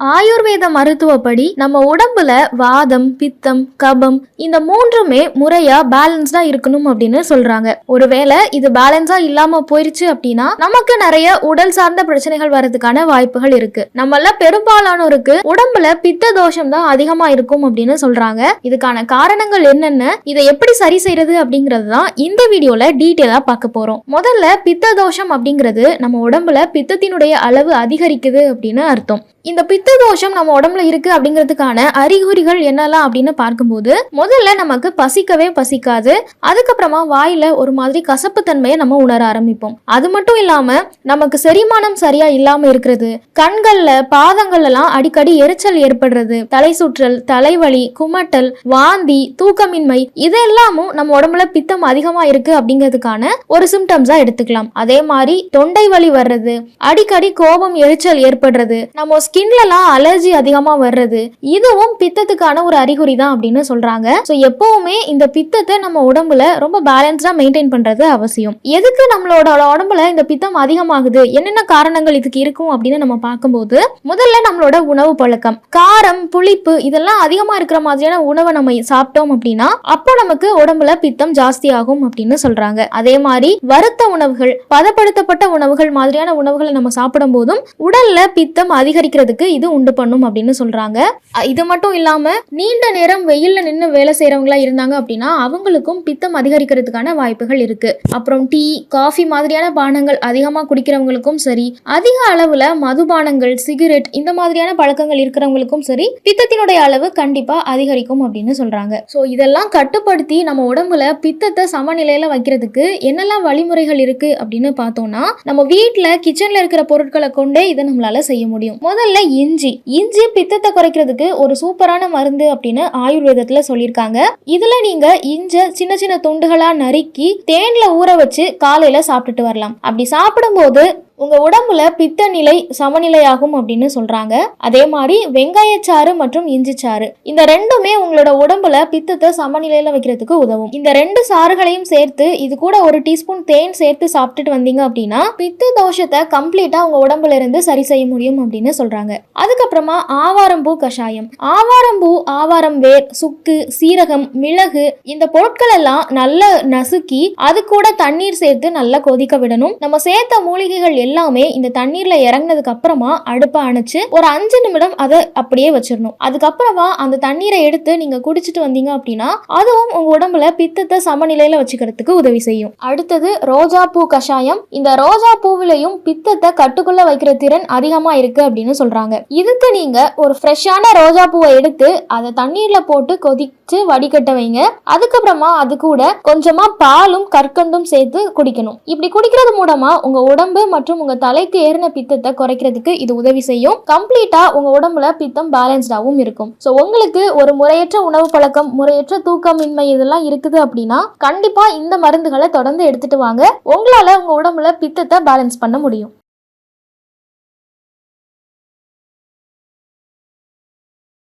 ஆயுர்வேத மருத்துவப்படி நம்ம உடம்புல வாதம், பித்தம், கபம் இந்த மூன்றுமே முறையா பேலன்ஸ்டா இருக்கணும் அப்படின்னு சொல்றாங்க. ஒருவேளை இது பேலன்ஸா இல்லாம போயிருச்சு அப்படின்னா நமக்கு நிறைய உடல் சார்ந்த பிரச்சனைகள் வர்றதுக்கான வாய்ப்புகள் இருக்கு. நம்மள பெரும்பாலானோருக்கு உடம்புல பித்த தோஷம் தான் அதிகமா இருக்கும் அப்படின்னு சொல்றாங்க. இதுக்கான காரணங்கள் என்னென்ன, இதை எப்படி சரி செய்யறது அப்படிங்கிறது தான் இந்த வீடியோல டீட்டெயிலா பார்க்க போறோம். முதல்ல பித்த தோஷம் அப்படிங்கிறது நம்ம உடம்புல பித்தத்தினுடைய அளவு அதிகரிக்குது அப்படின்னு அர்த்தம். இந்த பித்த தோஷம் நம்ம உடம்புல இருக்கு அப்படிங்கிறதுக்கான அறிகுறிகள் என்னெல்லாம் அப்படின்னு பார்க்கும்போது முதல்ல நமக்கு பசிக்கவே பசிக்காது. அதுக்கப்புறமா வாயில ஒரு மாதிரி கசப்பு தன்மையை நம்ம உணர ஆரம்பிப்போம். அது மட்டும் இல்லாம நமக்கு செரிமானம் சரியா இல்லாம இருக்கிறது, கண்கள்ல பாதங்கள்ல எல்லாம் அடிக்கடி எரிச்சல் ஏற்படுறது, தலை சுற்றல், தலைவலி, குமட்டல், வாந்தி, தூக்கமின்மை இதெல்லாமும் நம்ம உடம்புல பித்தம் அதிகமா இருக்கு அப்படிங்கிறதுக்கான ஒரு சிம்டம்ஸா எடுத்துக்கலாம். அதே மாதிரி தொண்டை வலி வர்றது, அடிக்கடி கோபம், எரிச்சல் ஏற்படுறது, நம்ம ஸ்கின்லலாம் அலர்ஜி அதிகமா வர்றது இதுவும் பித்தத்துக்கான ஒரு அறிகுறி தான் அப்படின்னு சொல்றாங்க. ஸோ எப்பவுமே இந்த பித்தத்தை நம்ம உடம்புல ரொம்ப பேலன்ஸ்டா மெயின்டைன் பண்றது அவசியம். எதுக்கு நம்மளோட உடம்புல இந்த பித்தம் அதிகமாகுது, என்னென்ன காரணங்கள் இதுக்கு இருக்கும் அப்படின்னு நம்ம பார்க்கும்போது முதல்ல நம்மளோட உணவு பழக்கம், காரம், புளிப்பு இதெல்லாம் அதிகமா இருக்கிற மாதிரியான உணவை நம்ம சாப்பிட்டோம் அப்படின்னா அப்போ நமக்கு உடம்புல பித்தம் ஜாஸ்தி ஆகும் அப்படின்னு சொல்றாங்க. அதே மாதிரி வறுத்த உணவுகள், பதப்படுத்தப்பட்ட உணவுகள் மாதிரியான உணவுகளை நம்ம சாப்பிடும் போதும் உடல்ல பித்தம் அதிகரிக்கிறது இது உண்டு பண்ணும் அப்படின்னு சொல்றாங்க. இது மட்டும் இல்லாம நீண்ட நேரம் வெயில்ல நின்று வேலை செய்யறவங்களா இருந்தாங்க அப்படின்னா அவங்களுக்கும் பித்தம் அதிகரிக்கிறதுக்கான வாய்ப்புகள் இருக்கு. அப்புறம் டீ, காஃபி மாதிரியான பானங்கள் அதிகமா குடிக்கிறவங்களுக்கும் சரி, அதிக அளவுல மதுபானங்கள், சிகரெட் இந்த மாதிரியான பழக்கங்கள் இருக்கிறவங்களுக்கும் சரி பித்தத்தினுடைய அளவு கண்டிப்பா அதிகரிக்கும் அப்படின்னு சொல்றாங்க. ஸோ இதெல்லாம் கட்டுப்படுத்தி நம்ம உடம்புல பித்தத்தை சமநிலையில வைக்கிறதுக்கு என்னெல்லாம் வழிமுறைகள் இருக்கு அப்படின்னு பார்த்தோம்னா நம்ம வீட்டுல கிச்சன்ல இருக்கிற பொருட்களை கொண்டே இதை நம்மளால செய்ய முடியும். முதல்ல இஞ்சி பித்தத்தை குறைக்கிறதுக்கு ஒரு சூப்பரான மருந்து அப்படின்னு ஆயுர்வேதத்துல சொல்லியிருக்காங்க. இதுல நீங்க இஞ்சி சின்ன சின்ன துண்டுகளா நறுக்கி தேன்ல ஊற வச்சு காலையில சாப்பிட்டுட்டு வரலாம். அப்படி சாப்பிடும் போது உங்க உடம்புல பித்த நிலை சமநிலையாகும் அப்படின்னு சொல்றாங்க. அதே மாதிரி வெங்காயச்சாறு மற்றும் இஞ்சிச்சாறு இந்த ரெண்டுமே உங்களோட உடம்புல பித்தத்தை சமநிலையில வைக்கிறதுக்கு உதவும். இந்த ரெண்டு சாறுகளையும் சேர்த்து இது கூட ஒரு டீஸ்பூன் தேன் சேர்த்து சாப்பிட்டுட்டு வந்தீங்க அப்படின்னா பித்த தோஷத்தை கம்ப்ளீட்டா உங்க உடம்புல இருந்து சரி செய்ய முடியும் அப்படின்னு சொல்றாங்க. அதுக்கப்புறமா ஆவாரம்பூ கஷாயம், ஆவாரம்பூ, ஆவாரம் வேர், சுக்கு, சீரகம், மிளகு இந்த பொருட்கள் எல்லாம் நல்லா நசுக்கி அது கூட தண்ணீர் சேர்த்து நல்லா கொதிக்க விடணும். நம்ம சேர்த்த மூலிகைகள் எல்லாமே இந்த தண்ணீர்ல இறங்கினதுக்கு அப்புறமா அடுப்பை அணைச்சு ஒரு 5 நிமிடம் அதை அப்படியே வச்சிடணும். அதுக்கப்புறமா அந்த தண்ணீரை எடுத்து நீங்க குடிச்சிட்டு வந்தீங்க அப்படின்னா அதுவும் உங்க உடம்புல பித்தத்தை சமநிலையில வச்சுக்கிறதுக்கு உதவி செய்யும். அடுத்தது ரோஜா பூ கஷாயம். இந்த ரோஜா பூவிலையும் பித்தத்தை கட்டுக்குள்ள வைக்கிற திறன் அதிகமா இருக்கு அப்படின்னு சொல்றாங்க. இதுக்கு நீங்க ஒரு ஃப்ரெஷ்ஷான ரோஜா பூவை எடுத்து அதை தண்ணீர்ல போட்டு கொதிச்சு வடிகட்ட வைங்க. அதுக்கப்புறமா அது கூட கொஞ்சமா பாலும் கற்கண்டும் சேர்த்து குடிக்கணும். இப்படி குடிக்கிறது மூலமா உங்க உடம்பு மற்றும் உங்க தலைக்கு ஏறின பித்தத்தை குறைக்கிறதுக்கு இது உதவி செய்யும். கம்ப்ளீட்டா உங்க உடம்புல பித்தம் பேலன்ஸ்டாவும் இருக்கும். சோ உங்களுக்கு ஒரு முறையற்ற உணவு பழக்கம், முறையற்ற தூக்கமின்மை இதெல்லாம் இருக்குது அப்படின்னா கண்டிப்பா இந்த மருந்துகளை தொடர்ந்து எடுத்துட்டு வாங்க. உங்களால உங்க உடம்புல பித்தத்தை பேலன்ஸ் பண்ண முடியும்.